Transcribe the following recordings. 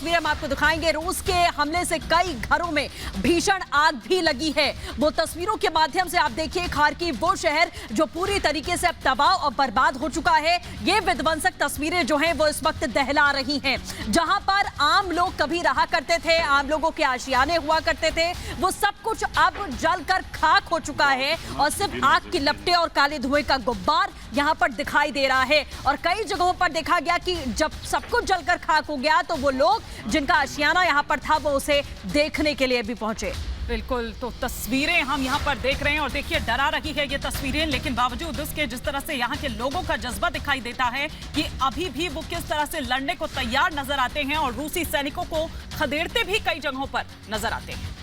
तस्वीरें हम आपको दिखाएंगे। रूस के हमले से कई घरों में भीषण आग भी लगी है। वो तस्वीरों के माध्यम से आप देखिए खार्किव, वो शहर जो पूरी तरीके से अब तबाह और बर्बाद हो चुका है। ये विध्वंसक तस्वीरें जो हैं वो इस वक्त दहला रही हैं। जहां पर आम लोग कभी रहा करते थे, आम लोगों के आशियाने हुआ करते थे, वो सब कुछ अब जलकर खाक हो चुका है और सिर्फ आग की लपटें और काले धुएं का गुब्बार यहां पर दिखाई दे रहा है। और कई जगहों पर देखा गया कि जब सब कुछ जलकर खाक हो गया तो वो लोग जिनका आशियाना यहां पर था वो उसे देखने के लिए भी पहुंचे। बिल्कुल, तो तस्वीरें हम यहाँ पर देख रहे हैं और देखिए डरा रही है ये तस्वीरें, लेकिन बावजूद उसके जिस तरह से यहाँ के लोगों का जज्बा दिखाई देता है कि अभी भी वो किस तरह से लड़ने को तैयार नजर आते हैं और रूसी सैनिकों को खदेड़ते भी कई जगहों पर नजर आते हैं।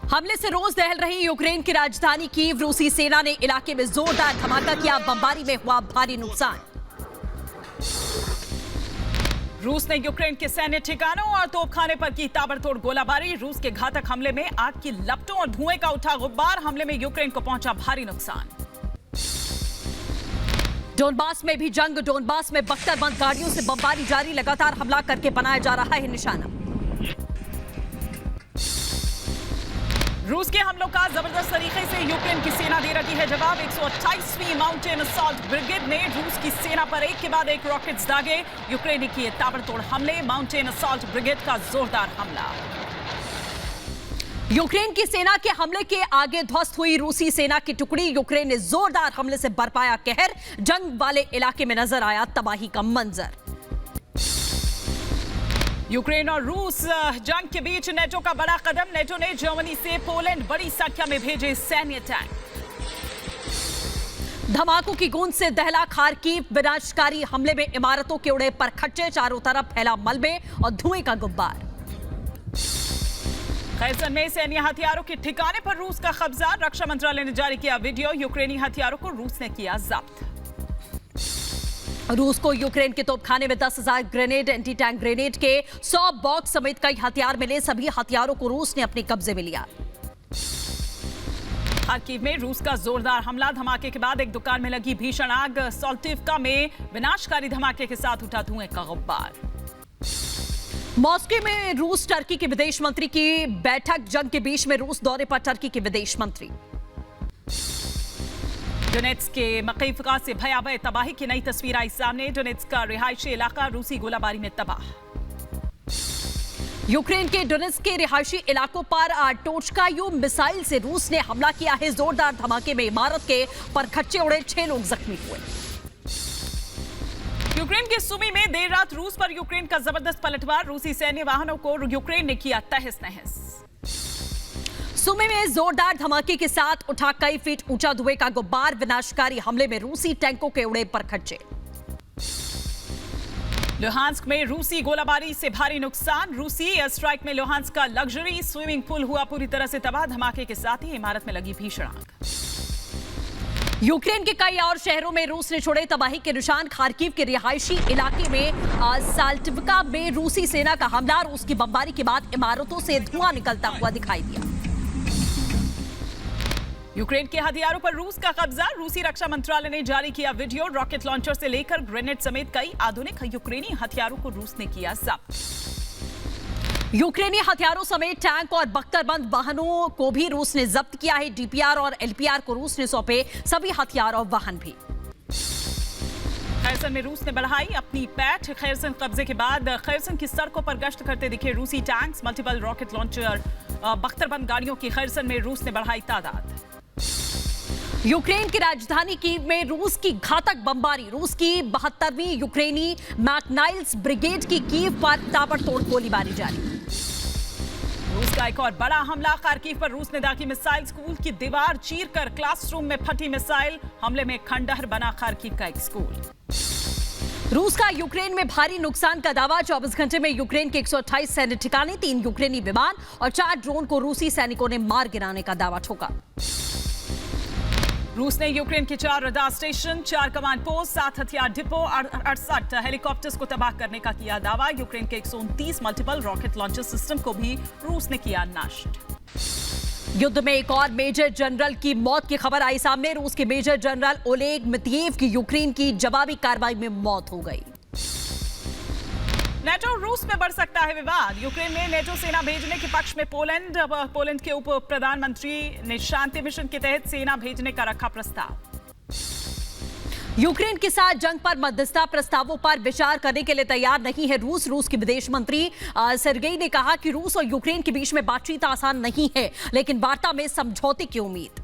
हमले से रोज दहल रही यूक्रेन की राजधानी कीव, रूसी सेना ने इलाके में जोरदार धमाका किया। बमबारी में हुआ भारी नुकसान। रूस ने यूक्रेन के सैन्य ठिकानों और तोपखाने पर की ताबड़तोड़ गोलाबारी। रूस के घातक हमले में आग की लपटों और धुएं का उठा गुब्बार। हमले में यूक्रेन को पहुंचा भारी नुकसान। डोनबास में भी जंग। डोनबास में बख्तरबंद गाड़ियों से बमबारी जारी, लगातार हमला करके बनाया जा रहा है निशाना। रूस के हमलों का जबरदस्त तरीके से यूक्रेन की सेना दे रही है जवाब। 128वीं माउंटेन असॉल्ट ब्रिगेड ने रूस की सेना पर एक के बाद एक रॉकेट्स दागे। यूक्रेन ने किए ताबड़तोड़ हमले। माउंटेन असॉल्ट ब्रिगेड का जोरदार हमला। यूक्रेन की सेना के हमले के आगे ध्वस्त हुई रूसी सेना की टुकड़ी। यूक्रेन ने जोरदार हमले से बरपाया कहर। जंग वाले इलाके में नजर आया तबाही का मंजर। यूक्रेन और रूस जंग के बीच नेटो का बड़ा कदम। नेटो ने जर्मनी से पोलैंड बड़ी संख्या में भेजे सैन्य टैंक। धमाकों की गूंज से दहला खार्किव। विनाशकारी हमले में इमारतों के उड़े परखच्चे, चारों तरफ फैला मलबे और धुएं का गुब्बार। खैरसन में सैन्य हथियारों के ठिकाने पर रूस का कब्जा। रक्षा मंत्रालय ने जारी किया वीडियो। यूक्रेनी हथियारों को रूस ने किया जब्त। रूस को यूक्रेन के तोपखाने में 10,000 ग्रेनेड, एंटी टैंक ग्रेनेड के 100 बॉक्स समेत कई हथियार मिले। सभी हथियारों को रूस ने अपने कब्जे में लिया। खार्किव में रूस का जोरदार हमला। धमाके के बाद एक दुकान में लगी भीषण आग। सोल्टिवका में विनाशकारी धमाके के साथ उठा धुएं का गुब्बार। मॉस्को में रूस टर्की के विदेश मंत्री की बैठक। जंग के बीच में रूस दौरे पर टर्की के विदेश मंत्री। डोनेट्स्क के मकीफका से भयावह तबाही की नई तस्वीर आई सामने। डोनेट्स्क का रिहायशी इलाका रूसी गोलाबारी में तबाह। यूक्रेन के डोनेट्स्क के रिहायशी इलाकों पर टोचकायु मिसाइल से रूस ने हमला किया है। जोरदार धमाके में इमारत के परखच्चे उड़े, 6 लोग जख्मी हुए। यूक्रेन के सुमी में देर रात रूस पर यूक्रेन का जबरदस्त पलटवार। रूसी सैन्य वाहनों को यूक्रेन ने किया तहस नहस। सुमी में जोरदार धमाके के साथ उठा कई फीट ऊंचा धुएं का गुब्बार। विनाशकारी हमले में रूसी टैंकों के उड़े परखच्चे। लुहांस्क में रूसी गोलाबारी से भारी नुकसान। रूसी एयर स्ट्राइक में लुहांस्क का लग्जरी स्विमिंग पूल हुआ पूरी तरह से तबाह। धमाके के साथ ही इमारत में लगी भीषण आग। यूक्रेन के कई और शहरों में रूस ने छोड़े तबाही के निशान। खार्किव के रिहायशी इलाके में साल्टिवका में रूसी सेना का हमला। रूस की बमबारी के बाद इमारतों से धुआं निकलता हुआ दिखाई दिया। यूक्रेन के हथियारों पर रूस का कब्जा। रूसी रक्षा मंत्रालय ने जारी किया वीडियो। रॉकेट लॉन्चर से लेकर ग्रेनेड समेत कई आधुनिक यूक्रेनी हथियारों को रूस ने किया जब्त। यूक्रेनी हथियारों समेत टैंक और बख्तरबंद वाहनों को भी रूस ने जब्त किया है। डीपीआर और एलपीआर को रूस ने सौंपे सभी हथियार और वाहन भी। खैरसन में रूस ने बढ़ाई अपनी पैठ। खैरसन कब्जे के बाद खैरसन की सड़कों पर गश्त करते दिखे रूसी टैंक्स, मल्टीपल रॉकेट लॉन्चर, बख्तरबंद गाड़ियों की खैरसन में रूस ने बढ़ाई तादाद। यूक्रेन की राजधानी कीव में रूस की घातक बमबारी। रूस की 72वीं यूक्रेनी मैकनाइल्स ब्रिगेड की कीव पर ताबड़तोड़ गोलीबारी जारी। रूस का एक और बड़ा हमला। खार्किव पर रूस ने दागी मिसाइल। स्कूल की दीवार चीरकर क्लासरूम में फटी मिसाइल। हमले में खंडहर बना खार्किव का एक स्कूल। रूस का यूक्रेन में भारी नुकसान का दावा। 24 घंटे में यूक्रेन के 128 सैन्य ठिकाने, 3 यूक्रेनी विमान और 4 ड्रोन को रूसी सैनिकों ने मार गिराने का दावा ठोका। रूस ने यूक्रेन के 4 रडार स्टेशन, 4 कमांड पोस्ट, 7 हथियार डिपो और 68 हेलीकॉप्टर्स को तबाह करने का किया दावा। यूक्रेन के 129 मल्टीपल रॉकेट लॉन्चर सिस्टम को भी रूस ने किया नष्ट। युद्ध में एक और मेजर जनरल की मौत की खबर आई सामने। रूस के मेजर जनरल ओलेग मितियेव की यूक्रेन की जवाबी कार्रवाई में मौत हो गई। नेटो रूस में बढ़ सकता है विवाद। यूक्रेन में नेटो सेना भेजने के पक्ष में पोलैंड के उप प्रधानमंत्री ने शांति मिशन के तहत सेना भेजने का रखा प्रस्ताव। यूक्रेन के साथ जंग पर मध्यस्थता प्रस्तावों पर विचार करने के लिए तैयार नहीं है रूस। रूस के विदेश मंत्री सर्गेई ने कहा कि रूस और यूक्रेन के बीच में बातचीत आसान नहीं है, लेकिन वार्ता में समझौते की उम्मीद।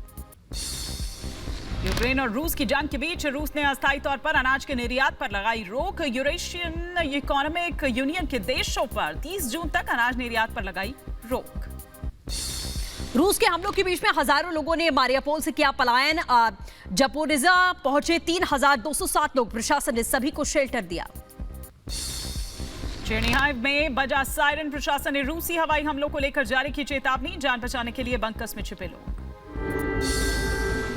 यूक्रेन और रूस की जंग के बीच रूस ने अस्थायी तौर पर अनाज के निर्यात पर लगाई रोक। यूरेशियन इकोनॉमिक यूनियन के देशों पर 30 जून तक अनाज निर्यात पर लगाई रोक। रूस के हमलों के बीच में हजारों लोगों ने मारियापोल से किया पलायन। जपोरिजा पहुंचे 3207 लोग। प्रशासन ने सभी को शेल्टर दिया। चेर्निहाइव में बजा सायरन। प्रशासन ने रूसी हवाई हमलों को लेकर जारी की चेतावनी। जान बचाने के लिए बंकर्स में छिपे लोग।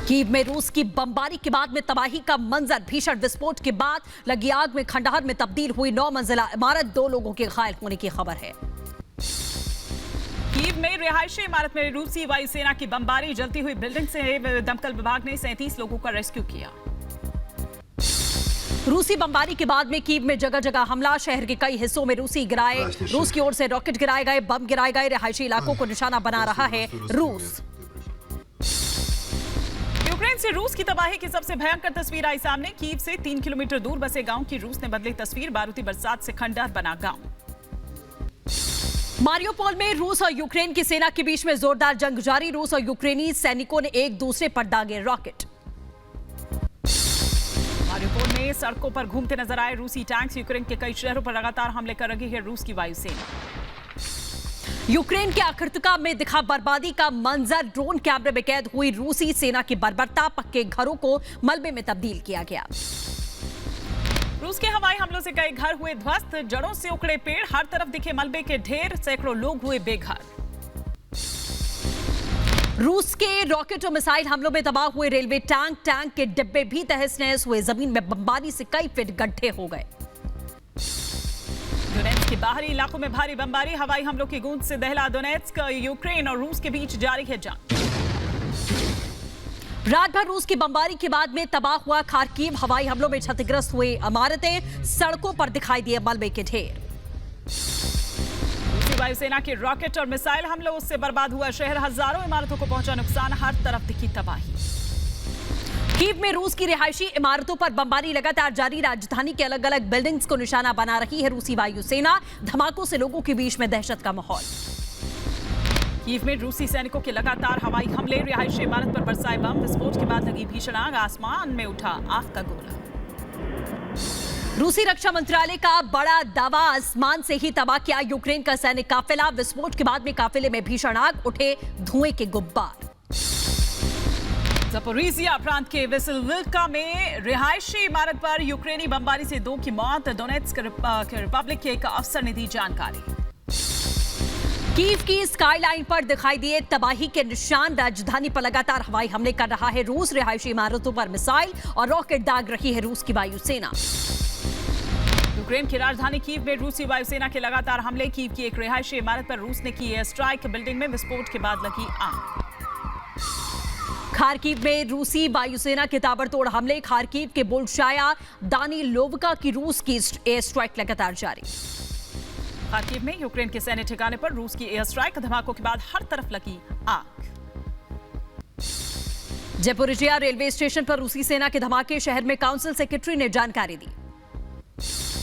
कीव में रूस की बमबारी के बाद में तबाही का मंजर। भीषण विस्फोट के बाद लगी आग में खंडहर में तब्दील हुई 9 मंजिला इमारत। 2 लोगों के घायल होने की खबर है। कीव में रिहायशी इमारत में रूसी वायुसेना की बमबारी। जलती हुई बिल्डिंग से दमकल विभाग ने 37 लोगों का रेस्क्यू किया। रूसी बमबारी के बाद में कीव में जगह जगह हमला। शहर के कई हिस्सों में रूस की ओर से रॉकेट गिराए गए, बम गिराए गए। रिहायशी इलाकों को निशाना बना रहा है रूस। यूक्रेन से रूस की तबाही की सबसे भयंकर तस्वीर आई सामने। कीव से 3 किलोमीटर दूर बसे गांव की रूस ने बदली तस्वीर। बारूदी बरसात से खंडहर बना गांव। मारियोपोल में रूस और यूक्रेन की सेना के बीच में जोरदार जंग जारी। रूस और यूक्रेनी सैनिकों ने एक दूसरे पर दागे रॉकेट। मारियोपोल में सड़कों पर घूमते नजर आए रूसी टैंक्स। यूक्रेन के कई शहरों पर लगातार हमले कर रही है रूस की वायुसेना। यूक्रेन के अखर्तका में दिखा बर्बादी का मंजर। ड्रोन कैमरे में कैद हुई रूसी सेना की बर्बरता। पक्के घरों को मलबे में तब्दील किया गया। रूस के हवाई हमलों से कई घर हुए ध्वस्त। जड़ों से उखड़े पेड़, हर तरफ दिखे मलबे के ढेर। सैकड़ों लोग हुए बेघर। रूस के रॉकेट और मिसाइल हमलों में तबाह हुए रेलवे टैंक के डिब्बे भी तहस नहस हुए। जमीन में बमबारी से कई फीट गड्ढे हो गए। डोनेट्स्क के बाहरी इलाकों में भारी बमबारी। हवाई हमलों की गूंज से दहला डोनेट्स्क। यूक्रेन और रूस के बीच जारी है जंग। रात भर रूस की बमबारी के बाद में तबाह हुआ खार्किव। हवाई हमलों में क्षतिग्रस्त हुई इमारतें। सड़कों पर दिखाई दिए मलबे के ढेर। रूसी वायुसेना के रॉकेट और मिसाइल हमलों से बर्बाद हुआ शहर। हजारों इमारतों को पहुंचा नुकसान। हर तरफ दिखी तबाही। कीव में रूस की रिहायशी इमारतों पर बमबारी लगातार जारी। राजधानी के अलग अलग बिल्डिंग्स को निशाना बना रही है रूसी वायुसेना। धमाकों से लोगों के बीच में दहशत का माहौल। कीव में रूसी सैनिकों के लगातार हवाई हमले। रिहायशी इमारत पर बरसाए बम। विस्फोट के बाद लगी भीषण आग। आसमान में उठा आग का गोला। रूसी रक्षा मंत्रालय का बड़ा दावा। आसमान से ही तबाह किया यूक्रेन का सैनिक काफिला। विस्फोट के बाद में काफिले में भीषण आग। उठे धुएं के गुब्बार। ज़पोरिज़िया प्रांत के वेसेलविका में रिहायशी इमारत पर यूक्रेनी बमबारी से 2 की मौत। डोनेट्स्क रिपब्लिक के एक अफसर ने दी जानकारी। कीव की स्काईलाइन पर दिखाई दिए तबाही के निशान। राजधानी पर लगातार हवाई हमले कर रहा है रूस। रिहायशी इमारतों पर मिसाइल और रॉकेट दाग रही है रूस की वायुसेना। यूक्रेन की राजधानी कीव में रूसी वायुसेना के लगातार हमले। कीव की एक रिहायशी इमारत पर रूस ने की एयर स्ट्राइक। बिल्डिंग में विस्फोट के बाद लगी आग। खार्किव में रूसी वायुसेना के ताबड़तोड़ हमले। खार्किव के बोल्शाया दानिलोवका की रूस की एयर स्ट्राइक लगातार जारी। खार्किव में यूक्रेन के सैन्य ठिकाने पर रूस की एयर स्ट्राइक। धमाकों के बाद हर तरफ लगी आग। ज़पोरिज़िया रेलवे स्टेशन पर रूसी सेना के धमाके। शहर में काउंसिल सेक्रेटरी ने जानकारी दी।